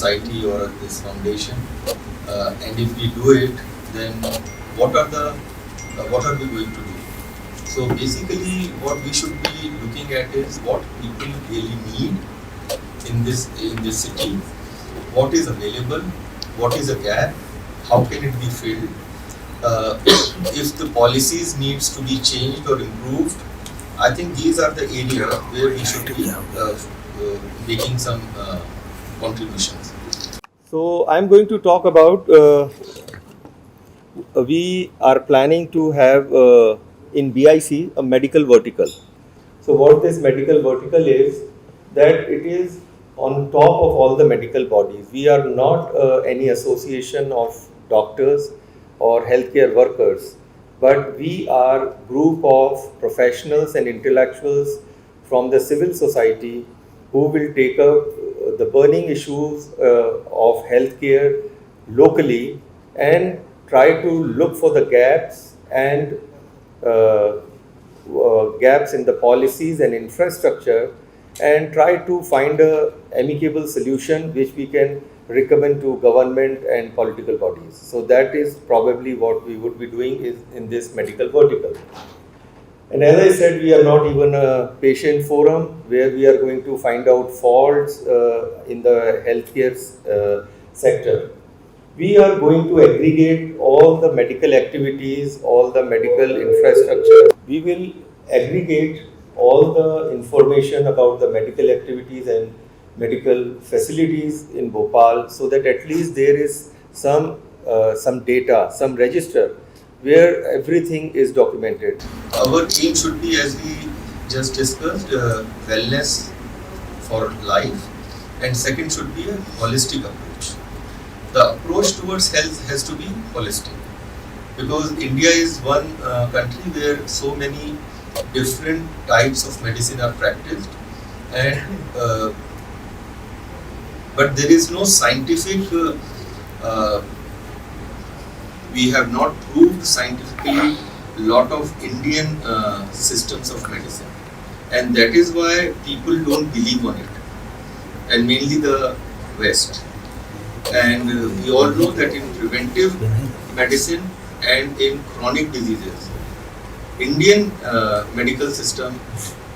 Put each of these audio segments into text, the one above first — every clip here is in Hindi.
society or this foundation, and if we do it, then what are we going to do? So basically, what we should be looking at is what people really need in this city, what is available, what is a gap, how can it be filled, if the policies needs to be changed or improved. I think these are the areas where we should be making some contributions. So I'm going to talk about we are planning to have in BIC a medical vertical. So what this medical vertical is, that it is on top of all the medical bodies. We are not any association of doctors or healthcare workers, but we are group of professionals and intellectuals from the civil society who will take up the burning issues of healthcare locally and try to look for the gaps and gaps in the policies and infrastructure, and try to find a amicable solution which we can recommend to government and political bodies. So that is probably what we would be doing is in this medical vertical. And as I said, we are not even a patient forum where we are going to find out faults in the healthcare sector. We are going to aggregate all the medical activities, all the medical infrastructure. We will aggregate all the information about the medical activities and medical facilities in Bhopal, so that at least there is some data, some register where everything is documented. Our aim should be, as we just discussed, wellness for life, and second should be a holistic approach. The approach towards health has to be holistic, because India is one country where so many different types of medicine are practiced, and but there is no scientific. We have not proved scientifically a lot of Indian systems of medicine, and that is why people don't believe on it, and mainly the West. And we all know that in preventive medicine and in chronic diseases, Indian medical system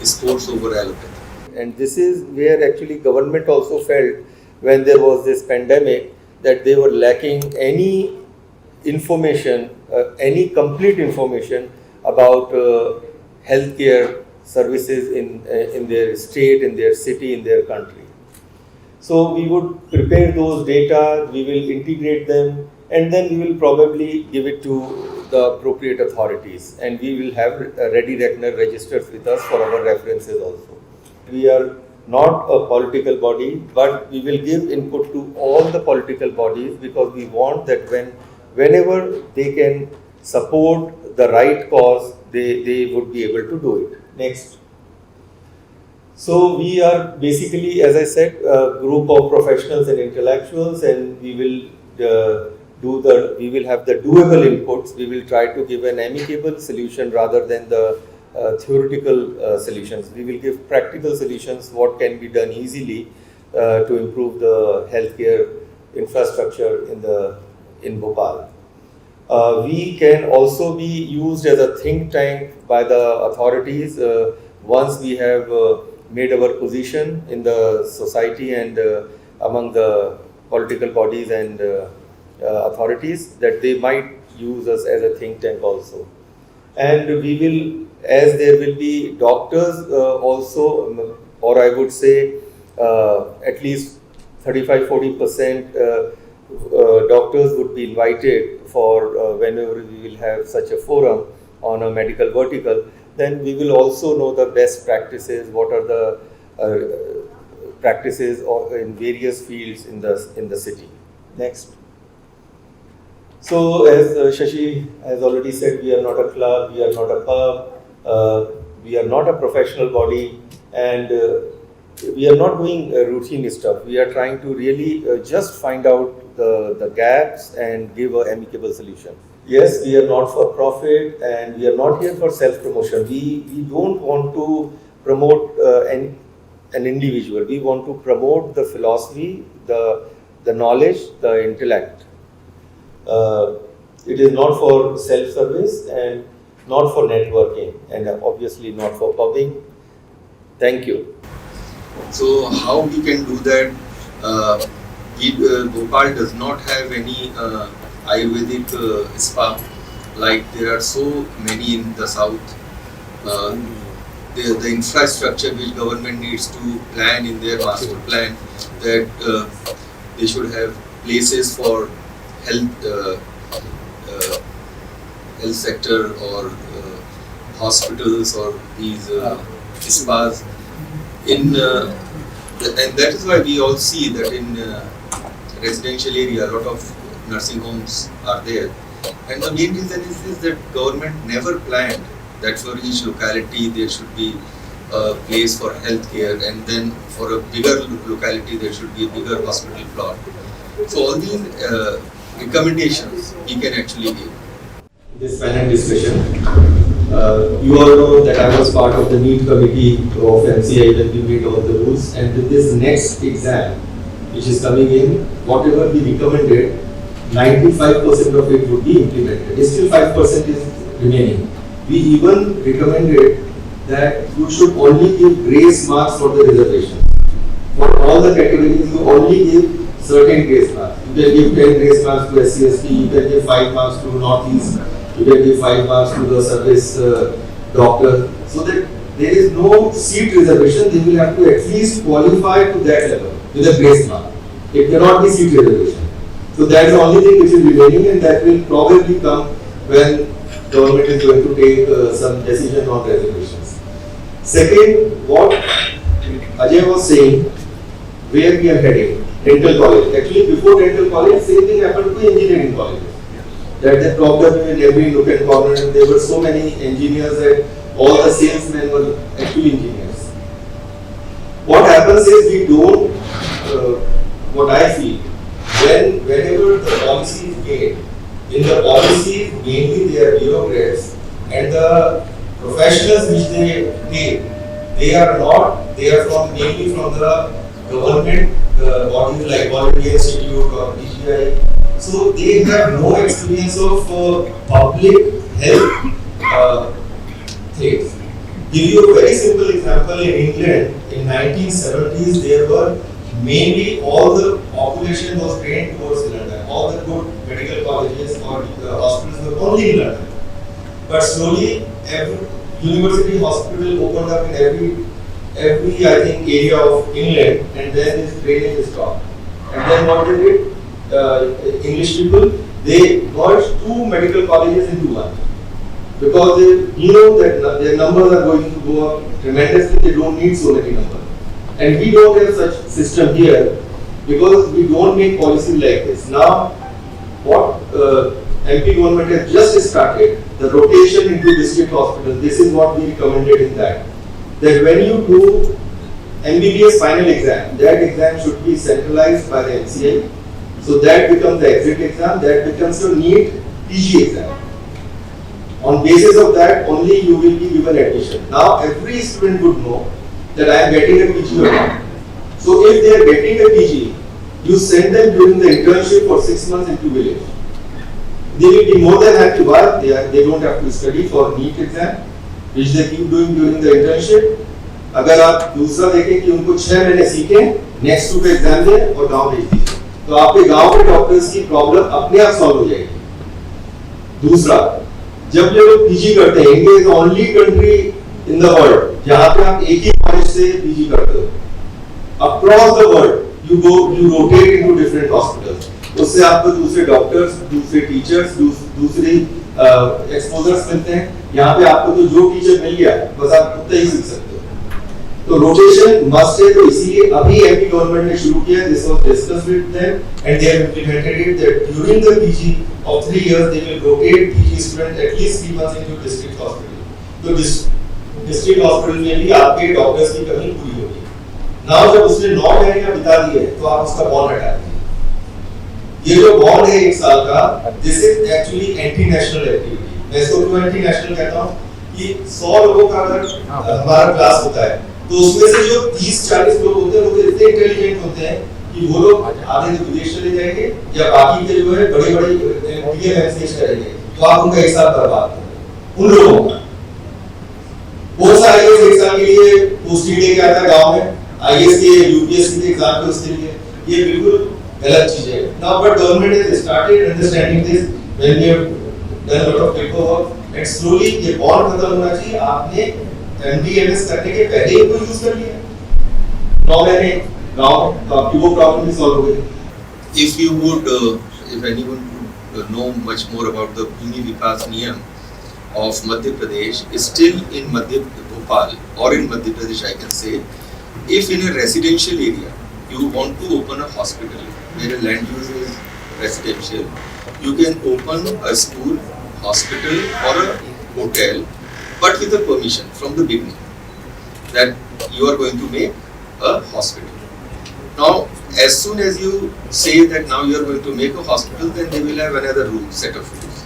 scores over allopathy. And this is where actually government also felt when there was this pandemic that they were lacking any information, any complete information about healthcare services in their state, in their city, in their country. So we would prepare those data, we will integrate them, and then we will probably give it to the appropriate authorities, and we will have ready reckoner registers with us for our references also. We are not a political body, but we will give input to all the political bodies, because we want that whenever they can support the right cause, they would be able to do it. Next. So we are basically, as I said, a group of professionals and intellectuals, and we will we will have the doable inputs. We will try to give an amicable solution rather than the theoretical solutions. We will give practical solutions, what can be done easily to improve the healthcare infrastructure in Bhopal. We can also be used as a think tank by the authorities once we have made our position in the society and among the political bodies and authorities, that they might use us as a think tank also. And we will, as there will be doctors also, or I would say at least 35-40% doctors would be invited for whenever we will have such a forum on a medical vertical. Then we will also know the best practices, what are the practices in various fields in the city. Next. So as Shashi has already said, we are not a club, we are not a pub, we are not a professional body, and we are not doing routine stuff. We are trying to really just find out the gaps and give an amicable solution. Yes, we are not for profit, and we are not here for self-promotion. We don't want to promote an individual. We want to promote the philosophy, the the knowledge, the intellect. It is not for self-service and not for networking, and obviously not for pubbing. Thank you. So how we can do that? Bhopal does not have any Ayurvedic spa. Like there are so many in the south. The infrastructure which government needs to plan in their master plan, that they should have places for health health sector or hospitals or these spas in and that is why we all see that in residential area a lot of nursing homes are there, and the main reason is that government never planned that for each locality there should be a place for healthcare, and then for a bigger locality there should be a bigger hospital plot. So all these recommendations we can actually give. This panel discussion. You all know that I was part of the NEET committee of MCI when we made all the rules, and with this next exam which is coming in, whatever we recommended, 95% of it would be implemented. Still 5% is remaining. We even recommended that you should only give grace marks for the reservation. For all the categories, you only give certain grace marks. You can give 10 grace marks to SCST, you can give 5 marks to Northeast, you can give 5 marks to the service doctor, so that there is no seat reservation. They will have to at least qualify to that level with a grace mark. It cannot be seat reservation. So that is the only thing which is remaining, and that will probably come when government is going to take some decision on reservations. Second, what Ajay was saying, where we are heading, dental college. Actually, before dental college, same thing happened to engineering colleges. That the problem in every nook and corner, there were so many engineers that all the salesmen were actually engineers. What happens is we don't, what I feel, whenever the policy is made, in the policy mainly they are bureaucrats, and the professionals which they take, they are mainly from the government bodies like Voluntary Institute or DGI. So they have no experience of public health things. Give you a very simple example. In England, in 1970s, there were mainly all the population was trained towards London. All the good medical colleges or hospitals were only in London. But slowly, every university hospital opened up in every I think area of England, and then this drainage stopped. And then what they did? English people, they merged 2 medical colleges into one, because they know that their numbers are going to go up tremendously. They don't need so many numbers, and we don't have such system here because we don't make policy like this. Now, what MP government has just started, the rotation into district hospitals. This is what we recommended in that when you do MBBS final exam, that exam should be centralized by the MCI. So that becomes the exit exam, that becomes your NEET PG exam. On basis of that, only you will be given admission. Now, every student would know that I am getting a PG or not. So, if they are getting a PG, you send them during the internship for 6 months into village. They will be more than happy. Why? They don't have to study for NEET exam, which they keep doing during the internship. अगर आप दूसरा देखें कि उनको 6 महीने सीखें, नेक्स्ट टू का एग्जाम दें और गांव भेज दीजिए, तो आपके गांव के डॉक्टर्स की प्रॉब्लम अपने आप सॉल्व हो जाएगी। दूसरा, जब ये लोग पीजी करते हैं, India is the only country in the world जहां पे आप एक ही कॉलेज से पीजी करते हो। Across the world you rotate into different hospitals, उससे आपको दूसरे डॉक्टर्स, दूसरे टीचर्स, दूसरी एक्सपोजर्स मिलते हैं। यहाँ पे आपको तो जो टीचर मिल गया बस आप उतना ही सीख सकते हो। तो रोटेशन मस्ट है, तो इसीलिए अभी एमपी गवर्नमेंट ने शुरू किया। This was discussed with them and they have implemented it that during the PG of 3 years they will rotate PG student at least 3 months into district hospital. तो डिस्ट्रिक्ट हॉस्पिटल में भी आपके डॉक्टर्स की कमी पूरी होगी। नाउ जब उसने 9 महीने का बिता दिए तो आप उसका बॉन्ड हटा दीजिए। ये जो बॉन्ड है 1 साल का, this is actually anti national activity. मैं इसको क्यों एंटी नेशनल कहता हूँ कि 100 लोगों का अगर हमारा क्लास होता है तो उसमें से जो 30-40 लोग होते हैं वो इतने इंटेलिजेंट होते हैं कि कि वो लोग आधे तो विदेश चले जाएंगे या बाकी के जो है बड़े बड़े डीएमएमसीएच करेंगे, तो आप उनका एक साल बर्बाद करेंगे उन लोगों का। बहुत सारे लोग एक साल के लिए पोस्टिंग लेके आता है गांव में, आईएएस के यूपीएससी के एग्जाम के उसके लिए, ये बिल्कुल गलत चीज है। Now but government has started understanding this when we have done lot of paper work and slowly ये बॉन्ड खत्म होना चाहिए। आपने एमडीएमएस करने के पहले ही कोई यूज कर लिया 9 महीने गांव, तो आपकी वो प्रॉब्लम भी सॉल्व हो गई। If you would, if anyone would know much more about the Bhumi Vikas Niyam of Madhya Pradesh, still in Madhya Bhopal or in Madhya Pradesh, I can say, if in a residential area you want to open a hospital where a land use is residential, you can open a school, hospital or a hotel, but with a permission from the beginning that you are going to make a hospital. Now, as soon as you say that now you are going to make a hospital, then they will have another rule, set of rules.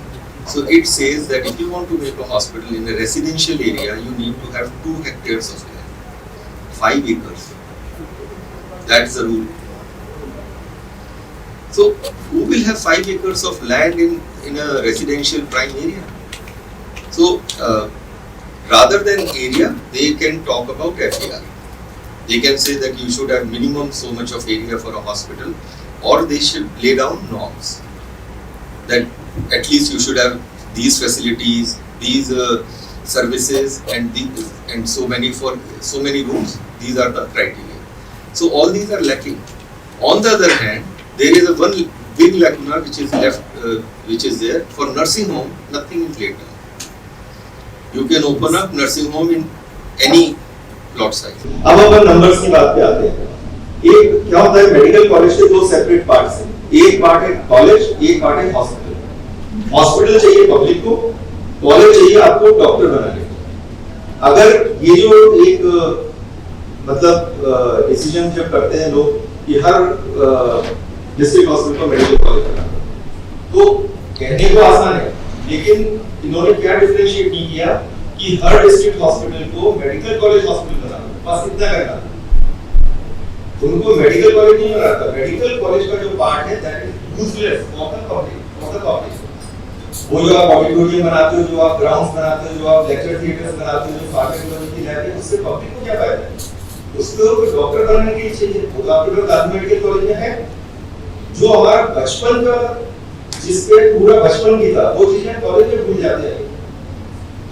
So it says that if you want to make a hospital in a residential area, you need to have 2 hectares of land, 5 acres. That's the rule. So who will have 5 acres of land in a residential prime area? So rather than area, they can talk about FAR. They can say that you should have minimum so much of area for a hospital, or they should lay down norms that at least you should have these facilities, these services, and so many rooms. These are the criteria. So all these are lacking. On the other hand, there is a one big lacuna which is left, which is there for nursing home. Nothing is laid down. You can open up nursing home in any plot size. अब अपन नंबर्स की बात पे आते हैं। एक क्या होता है, मेडिकल कॉलेज के 2 सेपरेट पार्ट्स हैं, एक पार्ट है कॉलेज, एक पार्ट है हॉस्पिटल। हॉस्पिटल चाहिए पब्लिक को, कॉलेज चाहिए आपको डॉक्टर बनाने को। अगर ये जो एक मतलब डिसीजन जब करते हैं लोग कि हर डिस्ट्रिक्ट हॉस्पिटल को मेडिकल कॉलेज बनाना, तो कहने को आसान है, लेकिन इन्होंने क्या डिफरेंशिएट नहीं किया कि हर डिस्ट्रिक्ट हॉस्पिटल को मेडिकल कॉलेज हॉस्पिटल बनाना, बस इतना करना। उनको मेडिकल कॉलेज नहीं बनाता। मेडिकल कॉलेज का जो पार्ट है that is useless for the public. वो जो आप ऑडिटोरियम बनाते हो, जो आप ग्राउंड्स बनाते हो, जो आप लेक्चर थिएटर्स बनाते हो, जो फार्मेकोलॉजी की लैब है, उससे पब्लिक को क्या फायदा है? उसको डॉक्टर बनाने के लिए चाहिए, वो आपके पास गांधी मेडिकल कॉलेज में है। जो हमारा बचपन का, जिसपे पूरा बचपन की था, वो चीजें कॉलेज में भूल जाते हैं।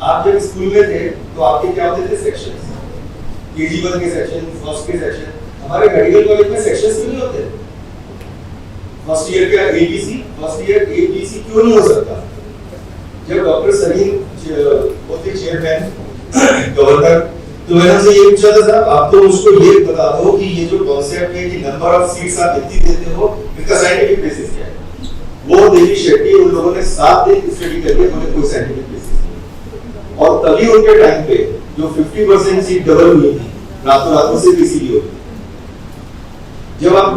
आप जब स्कूल में थे तो आपके क्या होते थे सेक्शंस, केजी 1 के सेक्शन, फर्स्ट के सेक्शन। हमारे मेडिकल कॉलेज में सेक्शंस क्यों नहीं होते? फर्स्ट ईयर का एबीसी, फर्स्ट ईयर एबीसी क्यों नहीं हो सकता? जब डॉक्टर सलीम होते चेयरमैन गवर्नर, तो मैंने उनसे ये पूछा था, साहब आप तो मुझको ये बता दो कि ये जो कॉन्सेप्ट है कि नंबर ऑफ सीट्स आप इतनी देते हो, इसका साइंटिफिक बेसिस क्या है? वो देवी शेट्टी उन लोगों ने 7 दिन स्टडी करके बोले कोई साइंटिफिक बेसिस, और तभी उनके टाइम पे जो 50% सीट डबल हुई थी, रातों रातों से इसीलिए होती। जब आप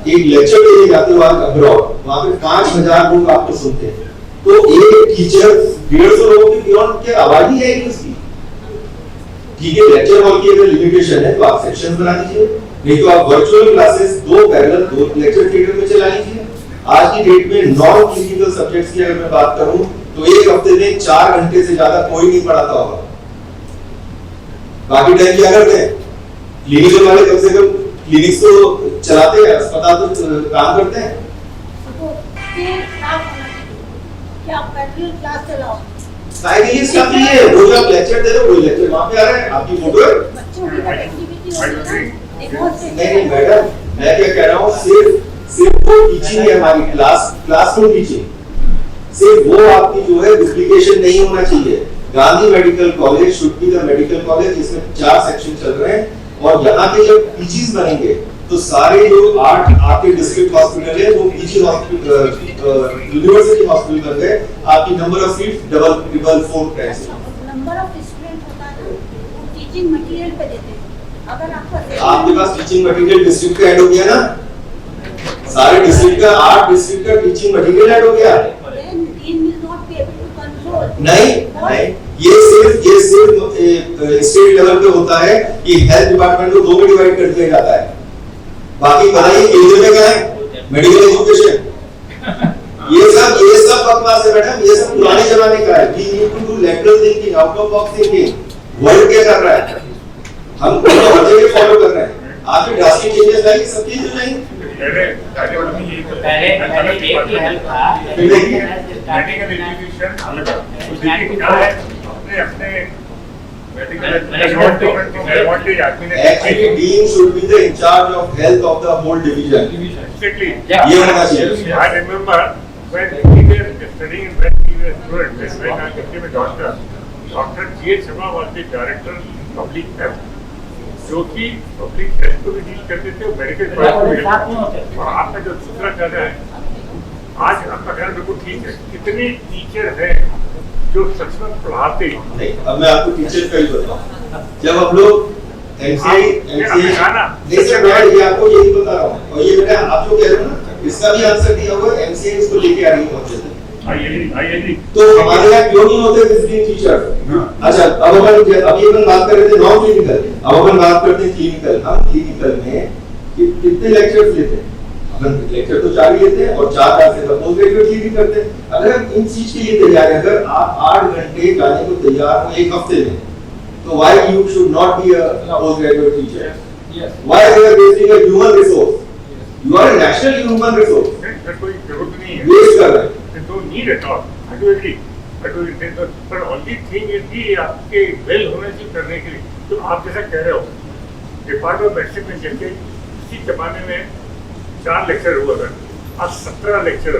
एक लेक्चर देने जाते हो अब्रॉड, वहां पे 5000 लोग आपको सुनते हैं, तो एक टीचर 150 लोगों के बियॉन्ड क्या आवाज ही आएगी उसकी। ठीक है, लेक्चर हॉल की अगर लिमिटेशन है तो आप सेक्शंस बना दीजिए, नहीं तो आप virtual classes 2 parallel 2 lecture theatre में चला लीजिए। आज की डेट में नॉन क्लिनिकल सब्जेक्ट्स की अगर मैं बात करूं तो एक हफ्ते में 4 घंटे से ज्यादा कोई नहीं पढ़ाता होगा। बाकी टाइम क्या करते हैं? क्लिनिकल वाले कम से कम क्लिनिक्स तो चलाते हैं, अस्पताल तो काम करते हैं। क्या पैरेलल क्लास चलाओ? साइकिल स्टफ ही है, वो जो आप लेक्चर दे रहे हो, वो लेक्चर वहां पे आ रहा है, आपकी फोटो है। बच्चों की एक्टिविटी होती है ना, नहीं मैडम, मैं क्या कह रहा हूँ, सिर्फ वो टीचिंग है हमारी, क्लासरूम टीचिंग, सिर्फ वो आपकी जो है डुप्लीकेशन नहीं होना चाहिए। Gandhi medical college should be the medical college, जिसमें 4 सेक्शन चल रहे हैं, और यहाँ के जब पीजीज बनेंगे तो सारे जो 8 आपके डिस्ट्रिक्ट हॉस्पिटल है वो पीजी हॉस्पिटल यूनिवर्सिटी हॉस्पिटल बन गए। आपकी number of seat double triple 4 times. Number of student होता है वो टीचिंग मटेरियल पे देते हैं। अगर आपके पास टीचिंग मटेरियल डिस्ट्रिक्ट का ऐड हो गया ना, सारे डिस्ट्रिक्ट का 8 डिस्ट्रिक्ट का टीचिंग मटेरियल ऐड हो गया। नहीं, ये सिर्फ स्टेट लेवल पे होता है कि हेल्थ डिपार्टमेंट को 2 में डिवाइड कर दिया जाता है। बाकी बताइए केंद्र में क्या है? Medical education. ये सब बकवास है मैडम, ये सब पुराने जमाने का है। We need to do lateral thinking, out of box thinking. World क्या कर रहा है, हम तो हर जगह फॉलो कर रहे हैं। आप भी ड्रास्टिक चेंजेस लाइए, सब चीज हो जाएंगे। पहले एक ही हेल्प था, मेडिकल एजुकेशन अलग है, क्या है अपने medical Actually, dean should be the in charge of health of the whole division. Exactly. ये होना चाहिए। I remember when we were studying when we were students, when I became a doctor, Dr. G.H. Sharma was the director public health, जो कि पब्लिक हेल्थ को भी डील करते थे और मेडिकल और आपका जो दूसरा कार्य है, आज आपका ख्याल बिल्कुल ठीक है। कितने टीचर हैं जो सच में पढ़ाते हैं? नहीं, अब मैं आपको टीचर का ही बताऊं। जब हम लोग MCI नहीं सर, मैं ये आपको यही बता रहा हूँ। और ये बेटा आप जो कह रहे हो ना, इसका भी आंसर दिया हुआ है। MCI इसको लेके आ रही है आइए तो हमारे यहाँ क्यों नहीं होते विजिटिंग टीचर? अच्छा, अब अभी अपन बात कर रहे थे नॉन क्लिनिकल, अब अपन बात करते हैं क्लिनिकल। हम क्लिनिकल में कितने लेक्चर्स लेते हैं? अपन लेक्चर तो 4 ही लेते हैं और 4 से पोस्ट ग्रेजुएट क्लिनिक करते हैं। अगर हम इन चीज के लिए तैयार हैं, अगर आप 8 घंटे जाने को तैयार हो एक हफ्ते में, तो why you should not be a postgraduate teacher? Yes. Why they are wasting a human resource? You are a national human resource. कोई जरूरत नहीं है, Waste कर रहे हैं। don't need at all. I do agree. But only thing is कि आपके वेल होने से करने के लिए, तो आप जैसा कह रहे हो, डिपार्टमेंट ऑफ मेडिसिन में जैसे इसी जमाने में 4 लेक्चर हुआ था, आज 17 लेक्चर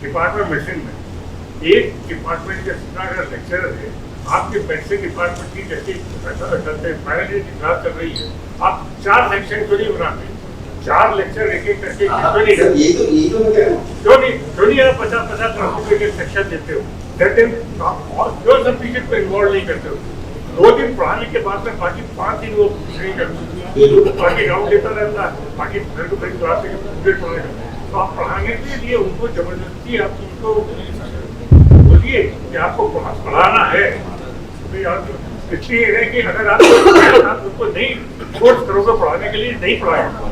डिपार्टमेंट मेडिसिन में। एक डिपार्टमेंट के 17 लेक्चर है। आपके मेडिसिन डिपार्टमेंट की जैसे चलते फाइनल ईयर की क्लास चल रही है, आप 4 सेक्शन क्यों नहीं बनाते? 4 लेक्चर एक एक करके यही तो मैं कह रहा हूँ। क्यों नहीं आप 50-50 ट्रांसपोर्ट के सेक्शन देते हो? दैट टाइम क्यों सब टीचर को इन्वॉल्व नहीं करते हो? 2 दिन पढ़ाने के बाद में बाकी 5 दिन वो नहीं करते, बाकी राउंड लेता रहता है, बाकी घर को बड़ी क्लास पूरे पढ़ाएगा। तो आप पढ़ाने के लिए उनको जबरदस्ती आप उनको बोलिए कि आपको पढ़ाना है। इसलिए है कि अगर आप उनको नहीं फोर्स करोगे पढ़ाने के लिए, नहीं पढ़ाएगा।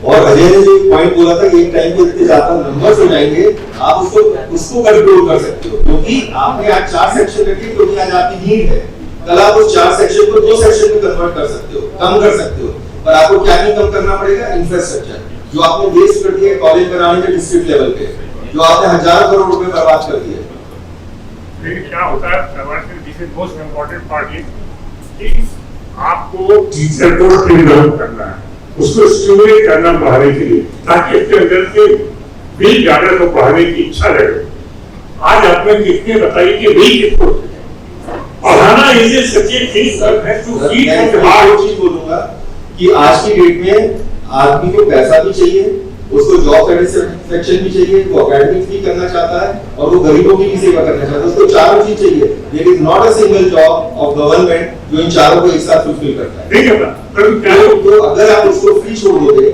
और अजय ने जो पॉइंट बोला था कि एक टाइम पे इतने ज्यादा नंबर्स हो जाएंगे, आप उसको कंट्रोल कर सकते हो, क्योंकि आपने आज 4 सेक्शन रखे, क्योंकि आज आपकी नीड है। कल आप उस 4 सेक्शन को 2 सेक्शन में कन्वर्ट कर सकते हो, कम कर सकते हो। पर आपको क्या नहीं कम करना पड़ेगा? इंफ्रास्ट्रक्चर जो आपने वेस्ट कर दिया कॉलेज बनाने के डिस्ट्रिक्ट लेवल पे, जो आपने 1000 करोड़ रुपए बर्बाद कर दिए। क्या होता है, this is most important part कि आपको टीचर को डेवलप करना है, उसको स्टिमुलेट करना पढ़ाने के लिए, ताकि उसके अंदर से भी ज्यादा को पढ़ाने की इच्छा रहे। आज आपने कितने बताइए कि नहीं किसको पढ़ाना इसे सच्ची चीज है। चीज बोलूंगा कि आज की डेट में आदमी को पैसा भी चाहिए, उसको जॉब सेटिस्फेक्शन भी चाहिए, वो एकेडमिक्स भी करना चाहता है और वो गरीबों की भी सेवा करना चाहता है। उसको 4 चीज चाहिए। There is not a single job of government जो इन 4 को एक साथ फुलफिल करता है। नहीं करता। तो अगर आप उसको फ्री छोड़ दोगे,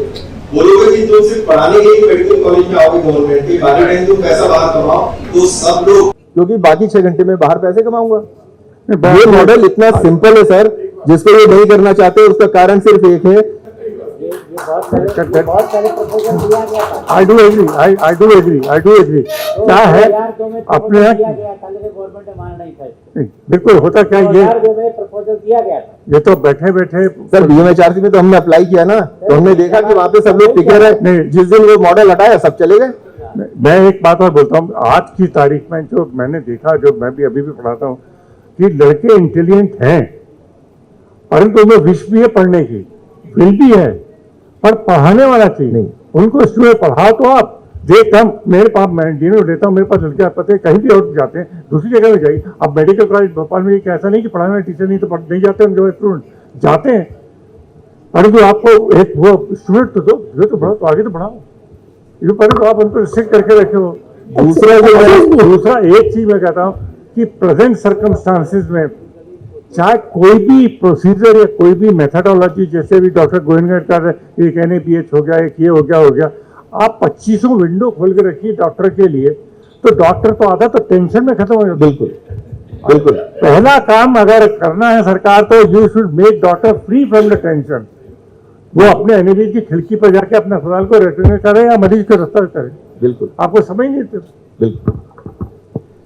बोलोगे कि तुम सिर्फ पढ़ाने के लिए मेडिकल कॉलेज में आओगे गवर्नमेंट के, बाकी टाइम तुम पैसा बाहर कमाओ, तो सब लोग, क्योंकि बाकी 6 घंटे में बाहर पैसे कमाऊंगा। ये मॉडल इतना सिंपल है सर, जिसको ये नहीं करना चाहते उसका कारण सिर्फ एक है। I do agree. क्या है अपने बिल्कुल होता क्या ये तो बैठे सर BMHRC में तो हमने अप्लाई किया ना, तो हमने देखा कि वहाँ पे सब लोग टिके रहे। जिस दिन वो मॉडल हटाया सब चले गए। मैं एक बात और बोलता हूँ, आज की तारीख में जो मैंने देखा, जो मैं भी अभी भी पढ़ाता हूँ, कि लड़के इंटेलिजेंट हैं, परंतु उन्हें विश भी है पढ़ने की, विल भी है, पर पढ़ाने वाला चाहिए नहीं। उनको स्टूडेंट पढ़ाओ तो आप देखता हूँ, मेरे पास मैं डिनर देता हूँ, मेरे पास लड़के पता है कहीं भी और जाते हैं, दूसरी जगह में जाइए। अब मेडिकल कॉलेज भोपाल में एक ऐसा नहीं कि पढ़ाने वाले टीचर नहीं तो नहीं जाते, उनके स्टूडेंट जाते हैं, परंतु आपको एक वो स्टूडेंट तो दो, जो तो पढ़ाओ तो आगे तो बढ़ाओ, ये परंतु आप उनको रिस्ट्रिक्ट करके रखे हो। दूसरा एक चीज मैं कहता हूँ कि प्रेजेंट सर्कमस्टांसिस में चाहे कोई भी प्रोसीजर या कोई भी मेथडोलॉजी, जैसे भी डॉक्टर गोविंदगढ़ कर एक NAPH हो गया, एक ये हो गया, आप 25 विंडो खोल के रखिए डॉक्टर के लिए, तो डॉक्टर तो आधा तो टेंशन में खत्म हो जाता। बिल्कुल पहला काम अगर करना है सरकार, तो you should make doctor free from the tension. वो अपने एमएलए की खिड़की पर जाके अपने अस्पताल को रेफर करे या मरीज को रेफर करे। बिल्कुल आपको समझ नहीं थे। बिल्कुल।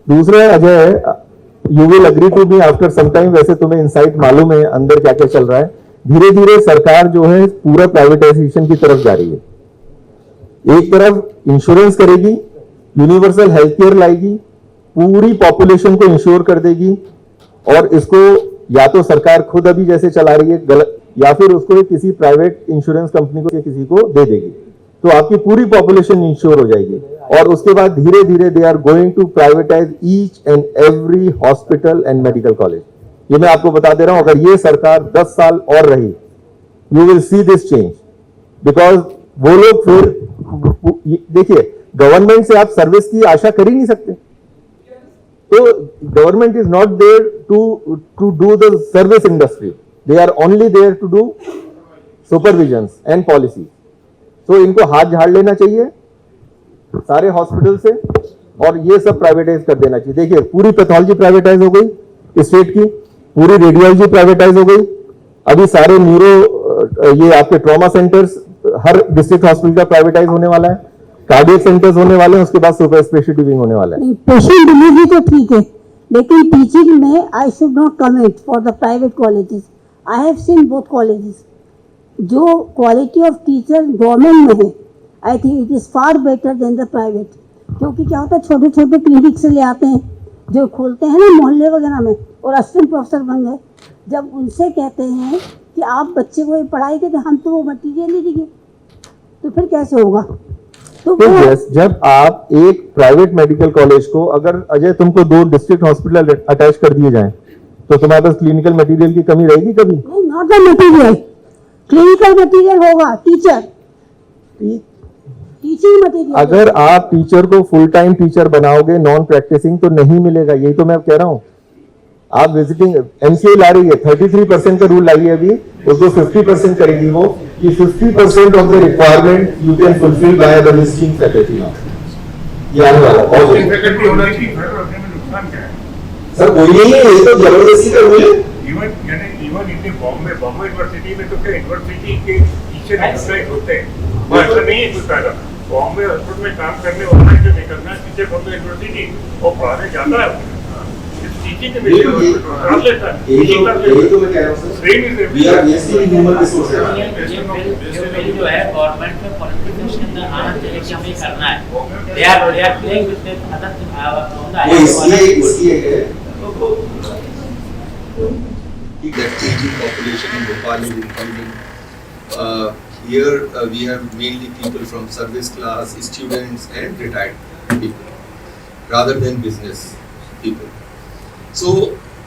दूसरा Ajay, you will agree to me after some time, वैसे तुम्हें इनसाइट मालूम है अंदर क्या क्या चल रहा है। धीरे धीरे सरकार जो है पूरा प्राइवेटाइजेशन की तरफ जा रही है। एक तरफ इंश्योरेंस करेगी, यूनिवर्सल हेल्थ केयर लाएगी, पूरी पॉपुलेशन को इंश्योर कर देगी, और इसको या तो सरकार खुद अभी जैसे चला रही है गलत, या फिर उसको किसी प्राइवेट इंश्योरेंस कंपनी को या किसी को दे देगी, तो आपकी पूरी पॉपुलेशन इंश्योर हो जाएगी। और उसके बाद धीरे धीरे they are going to privatize each and every hospital and medical college. ये मैं आपको बता दे रहा हूं, अगर ये सरकार 10 साल और रही, you will see this change, because वो लोग फिर देखिए, गवर्नमेंट से आप सर्विस की आशा कर ही नहीं सकते। तो government is not there to do the service industry, they are only there to do supervision and policy. तो इनको हाथ झाड़ लेना चाहिए सारे हॉस्पिटल से, और ये सब प्राइवेटाइज कर देना चाहिए। देखिए, पूरी पैथोलॉजी प्राइवेटाइज हो गई स्टेट की, पूरी रेडियोलॉजी प्राइवेटाइज हो गई, अभी सारे न्यूरो ये आपके ट्रॉमा सेंटर्स हर डिस्ट्रिक्ट हॉस्पिटल का प्राइवेटाइज होने वाला है, कार्डियक सेंटर्स होने वाले हैं, उसके बाद सुपर स्पेशलिटी विंग होने वाला है। पेशेंट डिलीवरी तो ठीक है, लेकिन टीचिंग में I should not comment for the private colleges. I have seen both colleges. जो क्वालिटी ऑफ टीचर गवर्नमेंट में है, I think it is far better than the private. क्योंकि क्या होता है, छोटे छोटे क्लिनिक से ले आते हैं जो खोलते हैं ना मोहल्ले वगैरह में, और असिस्टेंट प्रोफेसर बन गए। जब उनसे कहते हैं कि आप बच्चे को ये पढ़ाई के, तो हम तो वो मटीरियल नहीं देंगे, तो फिर कैसे होगा? तो यस, जब आप एक प्राइवेट मेडिकल कॉलेज को, अगर अजय तुमको 2 डिस्ट्रिक्ट हॉस्पिटल अटैच कर दिए जाएं, तो तुम्हारे पास क्लिनिकल मटेरियल की कमी रहेगी कभी? नहीं, not the material, clinical material होगा, टीचर टीचिंग मटेरियल। अगर आप टीचर को फुल टाइम टीचर बनाओगे नॉन प्रैक्टिसिंग, तो नहीं मिलेगा। यही तो मैं कह रहा हूँ। आप विजिटिंग एमसीए ला रही है, 33% का रूल लाई है अभी, उसको 50% करेगी वो, कि 50% of the requirement you can fulfil by the visiting faculty. ये आने वाला और फैकल्टी होना चाहिए, रखने में नुकसान क्या है? सर कोई नहीं है, ये तो जबरदस्ती का रूल है। इवन इन बॉम्बे यूनिवर्सिटी में तो क्या यूनिवर्सिटी के टीचर एम्प्लॉय होते हैं, वो ऐसा नहीं है कुछ फायदा। बॉम्बे हॉस्पिटल में काम करने वाला जो निकलना है टीचर बॉम्बे यूनिवर्सिटी, वो पढ़ाने जाता है, टीचिंग के यही तो मैं कह रहा हूं sir, we are basically human resources. जो है गवर्नमेंट में पॉलिटिक्स के अंदर आना चाहिए कि हमें करना है। They are playing with the other, वो इसलिए है that aging population in Bhopal is increasing. Here we have mainly people from service class, students and retired people, rather than business people. So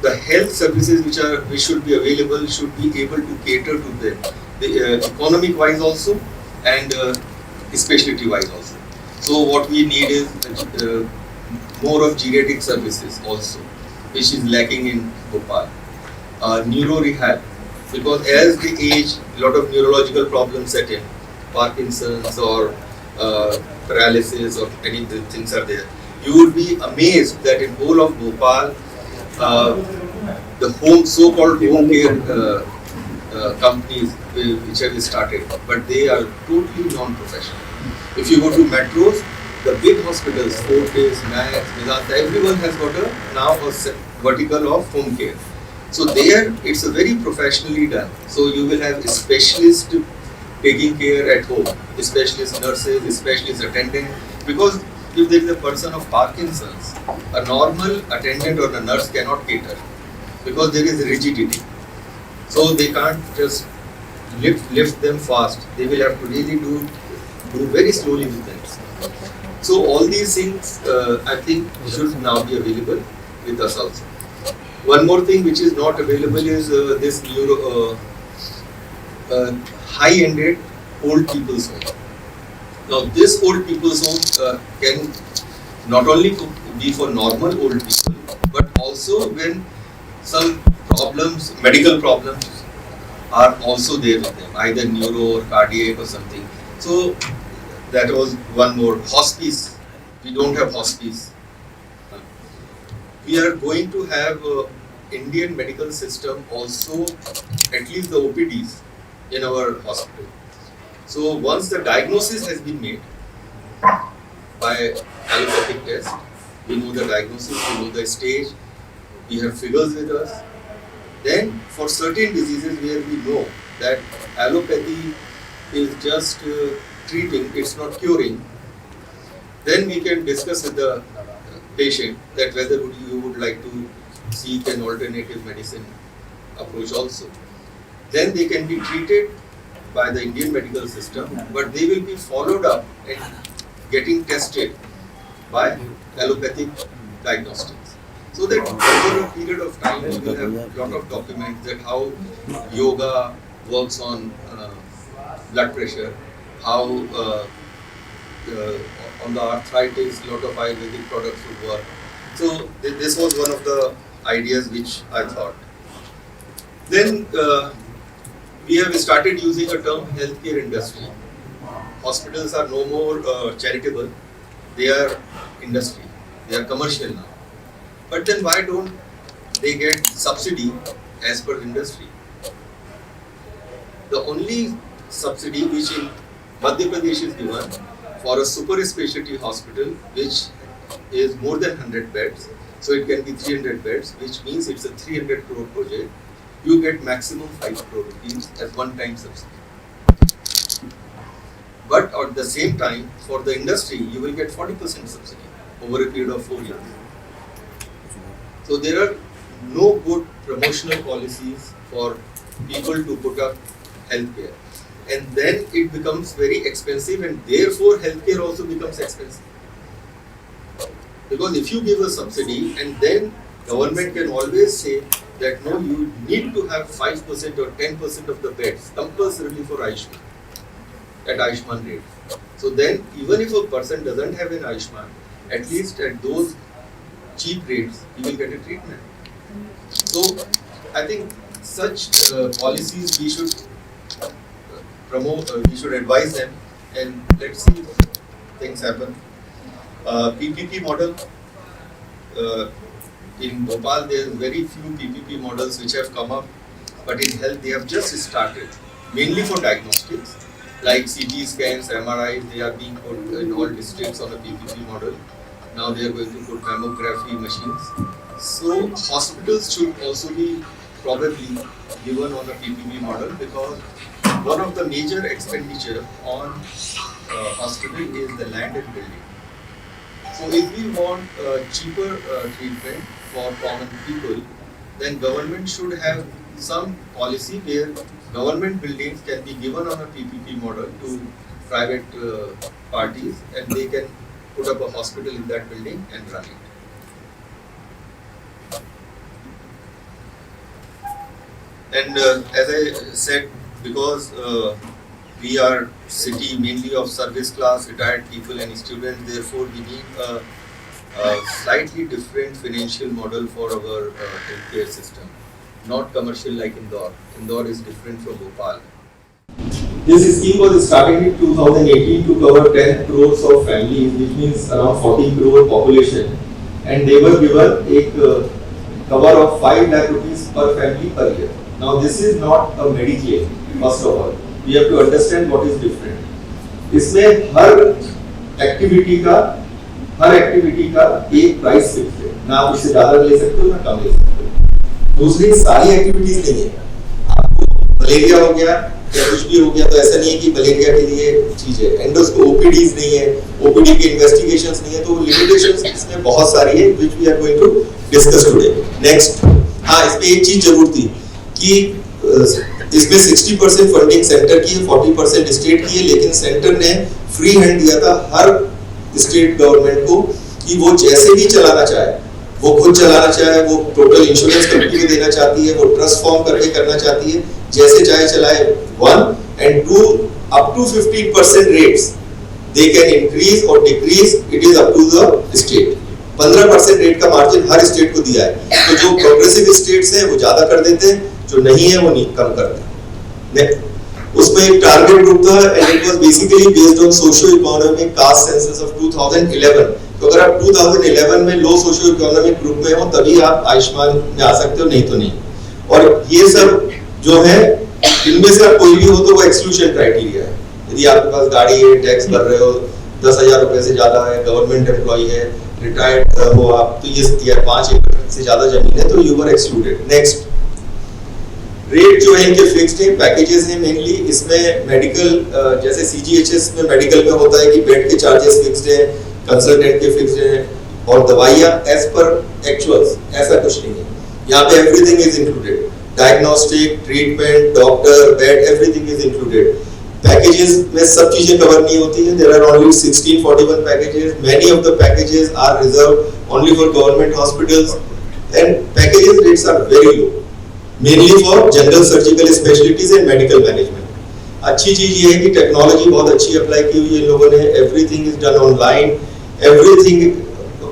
the health services which should be available should be able to cater to them, the economic wise also and specialty wise also. So what we need is more of geriatric services also, which is lacking in Bhopal. Neuro rehab, because as they age, a lot of neurological problems set in, Parkinson's or paralysis or any things are there. You would be amazed that in whole of Bhopal, the so-called home care companies which have started, but they are totally non-professional. If you go to metros, the big hospitals, Fortis, Max, Medanta, everyone has got now a vertical of home care. So there, it's a very professionally done. So you will have specialists taking care at home, specialist nurses, specialist attendant. Because if there is a person of Parkinson's, a normal attendant or a nurse cannot cater, because there is rigidity. So they can't just lift them fast. They will have to really do very slowly with them. So all these things, I think, should now be available with us also. One more thing which is not available is this high-ended old people's home. Now this old people's home can not only be for normal old people, but also when some problems, medical problems are also there with them, either neuro or cardiac or something. So that was one more. Hospice, we don't have hospice. We are going to have Indian medical system also, at least the OPDs in our hospital. So once the diagnosis has been made by allopathic test, we know the diagnosis, we know the stage, we have figures with us. Then for certain diseases where we know that allopathy is just treating, it's not curing, then we can discuss with the patient that whether you would like to seek an alternative medicine approach also. Then they can be treated by the Indian medical system, but they will be followed up and getting tested by allopathic diagnostics. So that over a period of time we will have a lot of documents that how yoga works on blood pressure, how on the arthritis, a lot of Ayurvedic products would work. So this was one of the ideas which I thought. Then we have started using a term healthcare industry. Hospitals are no more charitable, they are industry, they are commercial now. But then why don't they get subsidy as per industry? The only subsidy which in Madhya Pradesh is given for a super specialty hospital which is more than 100 beds, so it can be 300 beds, which means it's a 300 crore project, you get maximum 5 crore rupees as one-time subsidy. But at the same time, for the industry, you will get 40% subsidy over a period of 4 years. So there are no good promotional policies for people to put up healthcare. And then it becomes very expensive, and therefore healthcare also becomes expensive. Because if you give a subsidy and then government can always say that no, you need to have 5% or 10% of the beds compulsorily for Ayushman at Ayushman rate. So then even if a person doesn't have an Ayushman, at least at those cheap rates, he will get a treatment. So I think such policies we should promote, we should advise them, and let's see if things happen. PPP model, in Bhopal there are very few PPP models which have come up, but in health they have just started, mainly for diagnostics, like CT scans, MRIs, they are being put in all districts on a PPP model. Now they are going to put mammography machines. So hospitals should also be probably given on a PPP model, because one of the major expenditure on hospital is the land and building. So if we want cheaper treatment for common people, then government should have some policy where government buildings can be given on a PPP model to private parties, and they can put up a hospital in that building and run it. And as I said, because we are city mainly of service class, retired people and students, therefore we need a slightly different financial model for our healthcare system. Not commercial like Indore. Indore is different from Bhopal. This scheme was started in 2018 to cover 10 crores of families, which means around 40 crore population, and they were given a cover of 5 lakh rupees per family per year. Now this is not a Medicare, first of all. We have to understand what is different. इसमें हर एक्टिविटी का एक प्राइस फिक्स है, ना आप उससे ज्यादा ले सकते हो ना कम ले सकते हो। दूसरी सारी एक्टिविटीज नहीं है। आपको मलेरिया हो गया या कुछ भी हो गया तो ऐसा नहीं है कि मलेरिया के लिए चीज है। एंडोस्कोप ओपीडीज नहीं है, ओपीडी के इन्वेस्टिगेशंस नहीं है, तो लिमिटेशंस इसमें बहुत सारी है, which we are going to discuss today. Next, हाँ इसमें एक चीज जरूर थी कि इसमें 60% फंडिंग सेंटर की है, 40% स्टेट की है, लेकिन सेंटर ने फ्री हैंड दिया था हर स्टेट गवर्नमेंट को कि वो जैसे भी चलाना चाहे, वो खुद चलाना चाहे, वो टोटल इंश्योरेंस कंपनी में देना चाहती है, वो ट्रस्ट फॉर्म करके करना चाहती है, जैसे चाहे चलाए। 1 and 2 up to 15% rates they can increase or decrease, it is up to the state। 15% rate का मार्जिन हर स्टेट को दिया है, तो जो प्रोग्रेसिव स्टेट्स हैं वो ज्यादा कर देते हैं, जो नहीं है वो नहीं कम करते हैं। उसमें एक टारगेट ग्रुप था and it was basically based on socio economic caste census of 2011। तो अगर आप 2011 में लो सोशियो इकोनॉमिक ग्रुप में हो तभी आप आयुष्मान में आ सकते हो, नहीं तो नहीं। और ये सब जो है इनमें से आप कोई भी हो तो वो एक्सक्लूजन क्राइटेरिया है। यदि आपके पास गाड़ी है, टैक्स भर रहे हो, 10,000 रुपए से ज्यादा है, गवर्नमेंट एम्प्लॉय है, रिटायर्ड हो आप, तो ये 5 एकड़ से ज्यादा जमीन है तो you are excluded. Next, rate जो है इनके फिक्स्ड है, पैकेजेस हैं मेनली। इसमें मेडिकल जैसे सीजीएचएस में मेडिकल में होता है कि बेड के चार्जेस फिक्स्ड है, कंसल्टेंट के फिक्स्ड है, और दवाइयाँ एज पर एक्चुअल्स, ऐसा कुछ नहीं है। यहाँ पे everything is included, diagnostic, treatment, doctor, bed, everything is included. Packages में सब चीजें कवर नहीं होती हैं। There are only 1641 packages. Many of the packages are reserved only for government hospitals and packages rates are very low, mainly for general surgical specialities and medical management. अच्छी चीज ये है कि टेक्नोलॉजी बहुत अच्छी अप्लाई की हुई है इन लोगों ने। Everything is done online, everything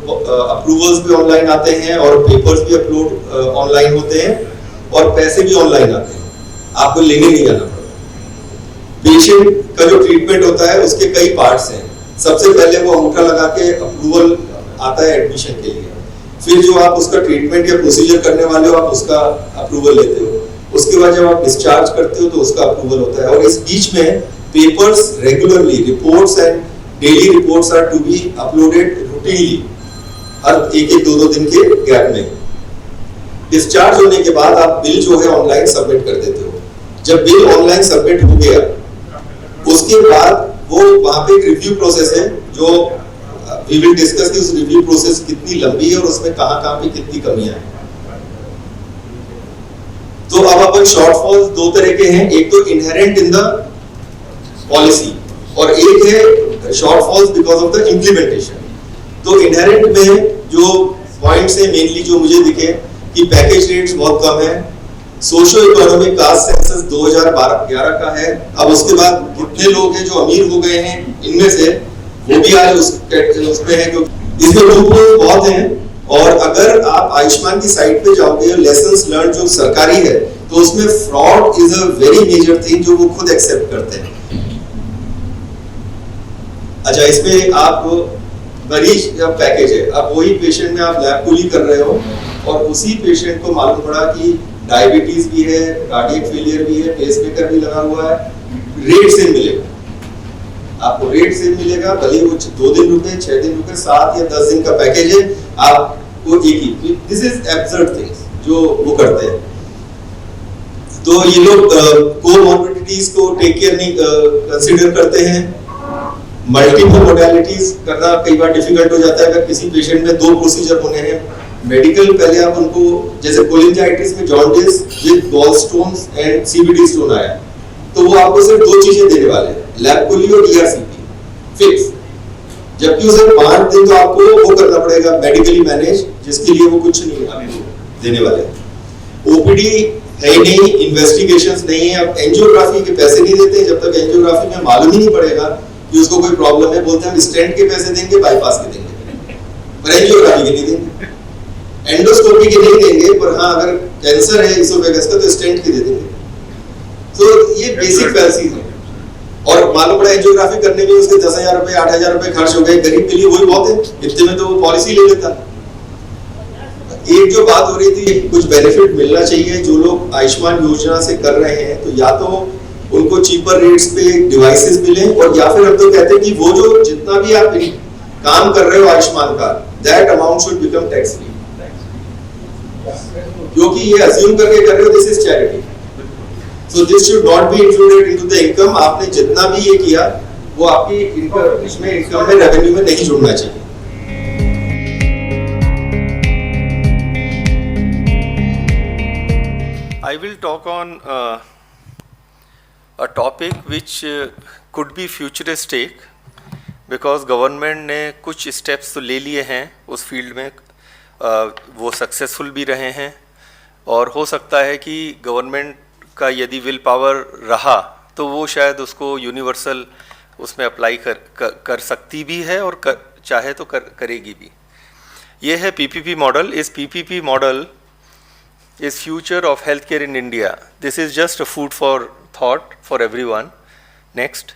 approvals भी ऑनलाइन आते हैं और पेपर्स भी अपलोड ऑनलाइन होते हैं और पैसे भी ऑनलाइन आते हैं, आपको लेने नहीं जाना पड़ता। पेशेंट का जो ट्रीटमेंट होता है उसके कई पार्ट्स हैं। सबसे पहले वो अंगूठा लगा के अप्रूवल आता है एडमिशन के लिए, फिर जो आप उसका ट्रीटमेंट या प्रोसीजर करने वाले हो आप उसका अप्रूवल लेते हो, उसके बाद जब आप डिस्चार्ज करते हो तो उसका अप्रूवल होता है। और इस बीच में papers regularly, reports and daily reports are to be uploaded routinely, हर एक 2-2 दिन के गैप में। डिस्चार्ज होने के बाद आप बिल जो है ऑनलाइन सबमिट कर देते हो। जब बिल ऑनलाइन सबमिट हो गया उसके बाद वो वहां पे एक रिव्यू प्रोसेस है जो वी विल डिस्कस कि उस रिव्यू प्रोसेस कितनी लंबी है और उसमें कहां पे कितनी कमियां हैं। तो अब अपन शॉर्टफॉल्स 2 तरह के हैं, एक तो इनहेरेंट इन द पॉलिसी और एक है shortfalls because of the implementation. तो इनहेरेंट में जो पॉइंट्स है मेनली जो मुझे दिखे कि पैकेज रेट्स बहुत कम है, सोशो इकोनॉमिक कास्ट सेंसस 2011 का है। अब उसके बाद कितने लोग हैं जो अमीर हो गए हैं इनमें से, वो भी आज उसमें है क्योंकि इसमें लोग बहुत हैं। और अगर आप आयुष्मान की साइट पे जाओगे, लेसन्स लर्न जो सरकारी है, तो उसमें fraud is a very major thing जो वो खुद एक्सेप्ट करते हैं। अच्छा, इसमें आप मरीज पैकेज है, अब वही पेशेंट में आप लैब कूली कर रहे हो और उसी पेशेंट को मालूम पड़ा कि डायबिटीज भी है, कार्डियक फेलियर भी है, पेसमेकर भी लगा हुआ है, रेट से मिलेगा आपको, रेट से मिलेगा, भले वो 2 दिन रुके, 6 दिन रुके, 7 या 10 दिन का पैकेज है, आपको एक ही। दिस इज एब्सर्ड थिंग्स जो वो करते हैं। तो ये लोग कोमॉर्बिडिटीज को टेक केयर नहीं कंसीडर करते हैं। मल्टीपल मोडालिटीज करना कई बार डिफिकल्ट हो जाता है। अगर किसी पेशेंट में 2 प्रोसीजर होने हैं मेडिकल, पहले आप उनको, जैसे कोलिंजाइटिस में jaundice with gallstones and CBD stone आया, तो वो आपको सिर्फ 2 चीजें देने वाले हैं, लैबकोली और ईआरसीपी फिक्स। जबकि उसे 5 दिन तो आपको वो करना पड़ेगा मेडिकली मैनेज, जिसके लिए वो कुछ नहीं आपको देने वाले। ओपीडी है ही नहीं, इन्वेस्टिगेशंस नहीं है। अब एंजियोग्राफी के पैसे नहीं देते जब तक एंजियोग्राफी में मालूम ही नहीं पड़ेगा कि उसको कोई प्रॉब्लम है। बोलते हैं हम स्टेंट के पैसे देंगे, बाईपास के देंगे, पर एंजियोग्राफी के नहीं देंगे, एंडोस्कोपी के नहीं देंगे, पर हाँ अगर कैंसर है इसोफेगस का तो स्टेंट के दे देंगे। तो ये बेसिक फैल्सीज है। और मालूम पड़ा एंजियोग्राफी करने में उसके 10,000 रुपए 8,000 रुपए खर्च हो गए, गरीब के लिए वही बहुत है, इतने में तो वो पॉलिसी ले लेता। एक जो बात हो रही थी, कुछ बेनिफिट मिलना चाहिए जो लोग आयुष्मान योजना से कर रहे हैं, तो या तो उनको चीपर रेट्स पे डिवाइसेस मिले, और या फिर हम तो कहते हैं कि वो जो जितना भी आप काम कर रहे हो आयुष्मान का, that amount should become tax free. क्योंकि ये अज्यूम करके कर रहे हो this is charity, so this should not be included into the income. आपने जितना भी ये किया वो आपकी इनकम, इसमें इनकम में, रेवेन्यू में नहीं जुड़ना चाहिए। I will talk on a topic which could be futuristic because government ने कुछ steps तो ले लिए हैं उस फील्ड में, वो सक्सेसफुल भी रहे हैं, और हो सकता है कि गवर्नमेंट का यदि विल पावर रहा तो वो शायद उसको यूनिवर्सल उसमें अप्लाई कर सकती भी है और चाहे तो करेगी भी। ये है पीपीपी मॉडल। इस PPP model is future of healthcare in India. This is just a food for thought for everyone. Next.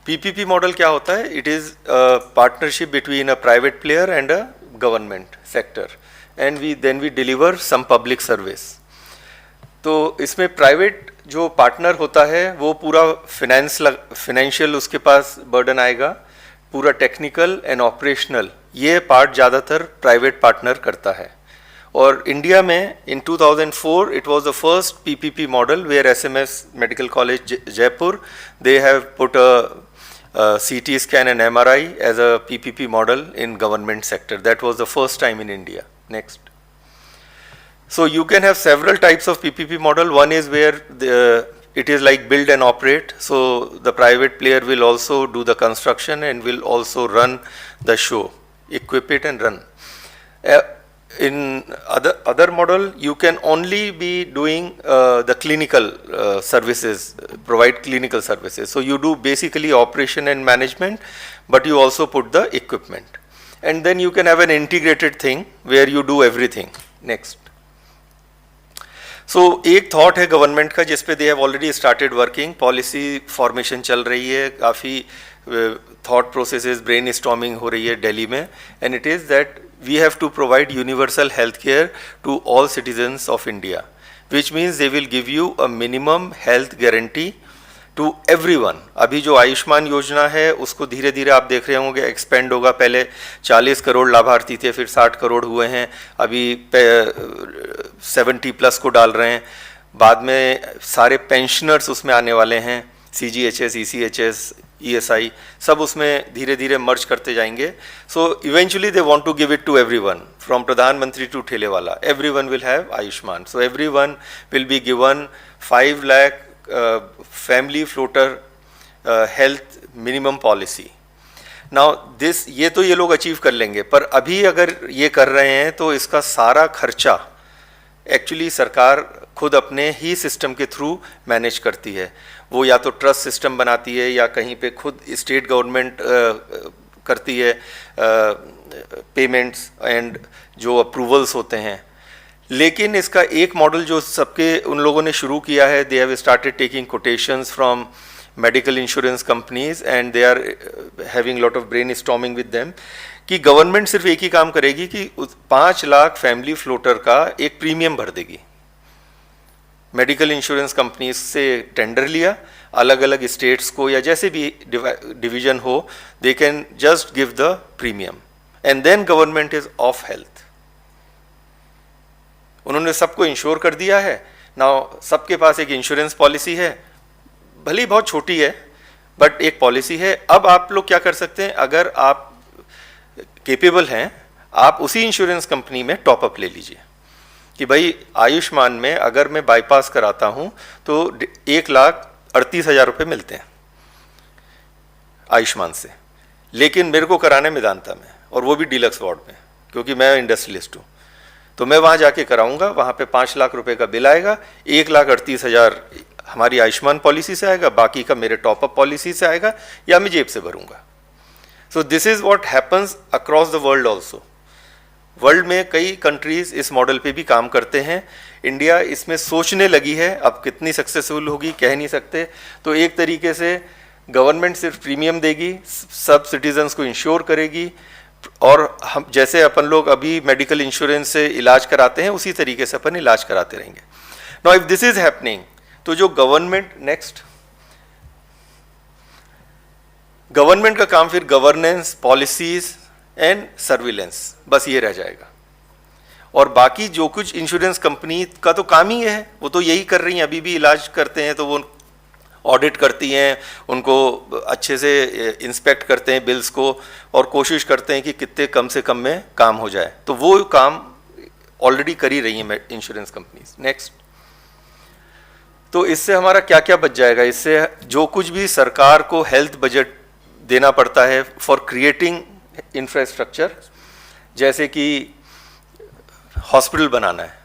PPP model क्या होता है? It is a partnership between a private player and a government sector, and then we deliver some public service. तो इसमें प्राइवेट जो पार्टनर होता है वो पूरा फाइनेंशियल उसके पास बर्डन आएगा, पूरा टेक्निकल एंड ऑपरेशनल ये पार्ट ज़्यादातर प्राइवेट पार्टनर करता है। और इंडिया में in 2004 it was the first PPP model where SMS medical college Jaipur they have put a CT scan and MRI as a PPP model in government sector. That was the first time in India. Next. So you can have several types of PPP model. One is where it is like build and operate. So the private player will also do the construction and will also run the show, equip it and run. In other model, you can only be doing the clinical services, provide clinical services. So you do basically operation and management, but you also put the equipment. And then you can have an integrated thing where you do everything. Next. So एक thought है गवर्नमेंट का जिस पे they have already started working, policy formation चल रही है, काफ़ी thought processes, brainstorming हो रही है दिल्ली में, and it is that we have to provide universal health care to all citizens of India, which means they will give you a minimum health guarantee to everyone. अभी जो आयुष्मान योजना है उसको धीरे धीरे आप देख रहे होंगे एक्सपेंड होगा, पहले 40 करोड़ लाभार्थी थे, फिर 60 करोड़ हुए हैं, अभी 70+ को डाल रहे हैं, बाद में सारे पेंशनर्स उसमें आने वाले हैं, CGHS, ECHS, ESI सब उसमें धीरे धीरे मर्ज करते जाएंगे. So eventually they want to give it to everyone, from प्रधानमंत्री टू ठेले वाला, everyone will have Ayushman. So everyone will be given 5 lakh family floater health minimum policy. Now this ये तो ये लोग अचीव कर लेंगे, पर अभी अगर ये कर रहे हैं तो इसका सारा खर्चा एक्चुअली सरकार खुद अपने ही सिस्टम के थ्रू मैनेज करती है. वो या तो ट्रस्ट सिस्टम बनाती है या कहीं पे खुद स्टेट गवर्नमेंट करती है पेमेंट्स एंड जो अप्रूवल्स होते हैं. लेकिन इसका एक मॉडल जो सबके उन लोगों ने शुरू किया है, they have started taking quotations from medical insurance companies and they are having lot of brainstorming with them, कि गवर्नमेंट सिर्फ एक ही काम करेगी कि 5 लाख फैमिली फ्लोटर का एक प्रीमियम भर देगी. मेडिकल इंश्योरेंस कंपनीज से टेंडर लिया, अलग अलग स्टेट्स को या जैसे भी डिवीजन हो, they can just give the premium and then government is off health. उन्होंने सबको इंश्योर कर दिया है. नाउ सबके पास एक इंश्योरेंस पॉलिसी है, भली बहुत छोटी है बट एक पॉलिसी है. अब आप लोग क्या कर सकते हैं, अगर आप केपेबल हैं, आप उसी इंश्योरेंस कंपनी में टॉपअप ले लीजिए कि भाई आयुष्मान में अगर मैं बाईपास कराता हूं तो 1,38,000 रुपये मिलते हैं आयुष्मान से, लेकिन मेरे को कराने मेदांता में, और वो भी डीलक्स वार्ड में, क्योंकि मैं इंडस्ट्रियलिस्ट हूँ. तो मैं वहाँ जाके कराऊंगा, वहाँ पे 5 लाख रुपए का बिल आएगा, 1,38,000 हमारी आयुष्मान पॉलिसी से आएगा, बाकी का मेरे टॉपअप पॉलिसी से आएगा या मैं जेब से भरूंगा. So this is what happens across the world also. World में कई कंट्रीज इस मॉडल पे भी काम करते हैं. इंडिया इसमें सोचने लगी है, अब कितनी सक्सेसफुल होगी कह नहीं सकते. तो एक तरीके से गवर्नमेंट सिर्फ प्रीमियम देगी, सब सिटीजन्स को इंश्योर करेगी, और हम जैसे अपन लोग अभी मेडिकल इंश्योरेंस से इलाज कराते हैं उसी तरीके से अपन इलाज कराते रहेंगे. Now if this is happening, तो जो गवर्नमेंट गवर्नमेंट का काम फिर गवर्नेंस, पॉलिसीज एंड सर्विलेंस, बस ये रह जाएगा. और बाकी जो कुछ इंश्योरेंस कंपनी का तो काम ही है, वो तो यही कर रही हैं, अभी भी इलाज करते हैं तो वो ऑडिट करती हैं, उनको अच्छे से इंस्पेक्ट करते हैं बिल्स को, और कोशिश करते हैं कि कितने कम से कम में काम हो जाए. तो वो काम ऑलरेडी कर ही रही हैं इंश्योरेंस कंपनीज. नेक्स्ट. तो इससे हमारा क्या क्या बच जाएगा, इससे जो कुछ भी सरकार को हेल्थ बजट देना पड़ता है फॉर क्रिएटिंग इंफ्रास्ट्रक्चर, जैसे कि हॉस्पिटल बनाना है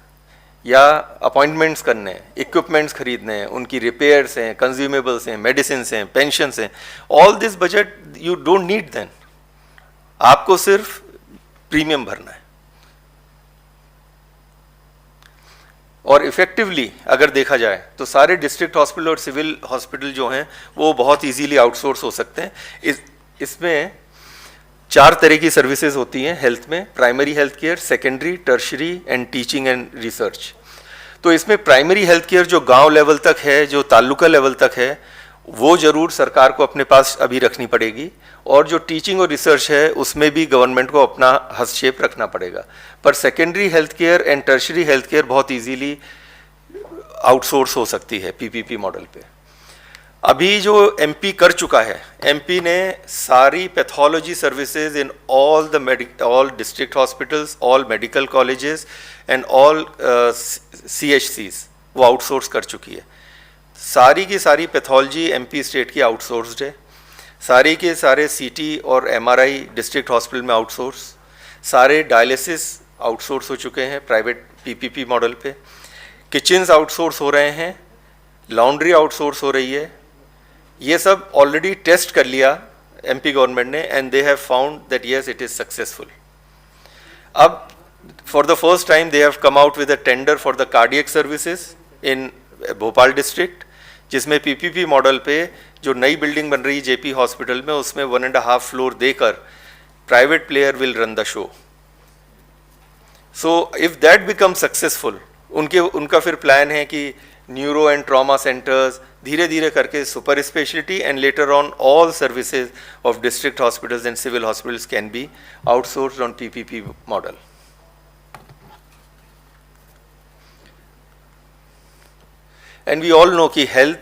या अपॉइंटमेंट्स करने हैं, इक्विपमेंट्स खरीदने हैं, उनकी रिपेयर्स हैं, कंज्यूमेबल्स हैं, मेडिसिन्स हैं, पेंशन्स हैं, all this budget you don't need then. आपको सिर्फ प्रीमियम भरना है. और इफेक्टिवली अगर देखा जाए तो सारे डिस्ट्रिक्ट हॉस्पिटल और सिविल हॉस्पिटल जो हैं वो बहुत इजीली आउटसोर्स हो सकते हैं. इसमें 4 तरह की सर्विसेज होती हैं हेल्थ में: primary health care, secondary, tertiary and teaching and research. तो इसमें प्राइमरी हेल्थ केयर जो गांव लेवल तक है, जो तालुका लेवल तक है, वो जरूर सरकार को अपने पास अभी रखनी पड़ेगी, और जो टीचिंग और रिसर्च है उसमें भी गवर्नमेंट को अपना हस्तक्षेप रखना पड़ेगा। पर secondary health care and tertiary health care बहुत इजीली आउटसोर्स हो सकती है पीपीपी मॉडल पे। अभी जो एमपी कर चुका है, एमपी ने सारी pathology services in all district hospitals, all medical colleges and all CHCs वो आउटसोर्स कर चुकी है। सारी की सारी पैथोलॉजी एमपी स्टेट की आउटसोर्स्ड है, सारे के सारे CT और MRI डिस्ट्रिक्ट हॉस्पिटल में आउटसोर्स, सारे डायलिसिस आउटसोर्स हो चुके हैं प्राइवेट पीपीपी मॉडल पे, किचन्स आउटसोर्स हो रहे हैं, लॉन्ड्री आउटसोर्स हो रही है। ये सब ऑलरेडी टेस्ट कर लिया एमपी गवर्नमेंट ने, and they have found that yes it is successful. अब for the first time they have come out with a tender for the cardiac services in Bhopal district, जिसमें पीपीपी मॉडल पे जो नई बिल्डिंग बन रही है जेपी हॉस्पिटल में, उसमें 1.5 फ्लोर देकर private player will run the show. So if that become successful, उनका फिर प्लान है कि न्यूरो एंड ट्रॉमा सेंटर्स धीरे धीरे करके super speciality and later on all services of district hospitals and civil hospitals can be outsourced on PPP model. And we all know कि हेल्थ,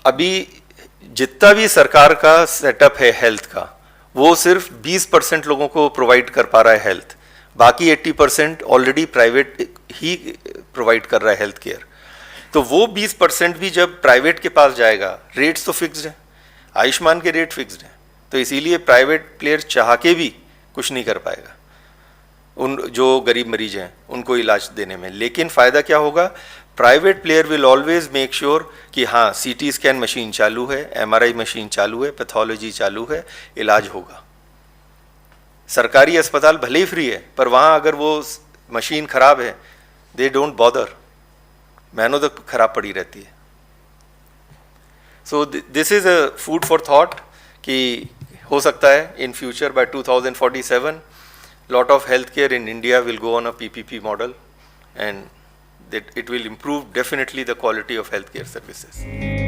अभी जितना भी सरकार का सेटअप है हेल्थ का, वो सिर्फ 20% लोगों को प्रोवाइड कर पा रहा है हेल्थ, बाकी 80% ऑलरेडी प्राइवेट ही प्रोवाइड कर रहा है हेल्थ केयर। तो वो 20% भी जब प्राइवेट के पास जाएगा, रेट्स तो फिक्स्ड है, आयुष्मान के रेट फिक्स्ड हैं, तो इसीलिए प्राइवेट प्लेयर चाह के भी कुछ नहीं कर पाएगा उन जो गरीब मरीज हैं उनको इलाज देने में। लेकिन फ़ायदा क्या होगा, private player will always make sure कि हाँ CT स्कैन मशीन चालू है, MRI मशीन चालू है, पैथोलॉजी चालू है, इलाज होगा। सरकारी अस्पताल भले ही फ्री है, पर वहाँ अगर वो मशीन खराब है, दे डोंट बॉदर, महीनों तक खराब पड़ी रहती है। So this is a food for thought कि हो सकता है in future by 2047 lot of healthcare in India will go on a PPP model, and that it will improve definitely the quality of healthcare services.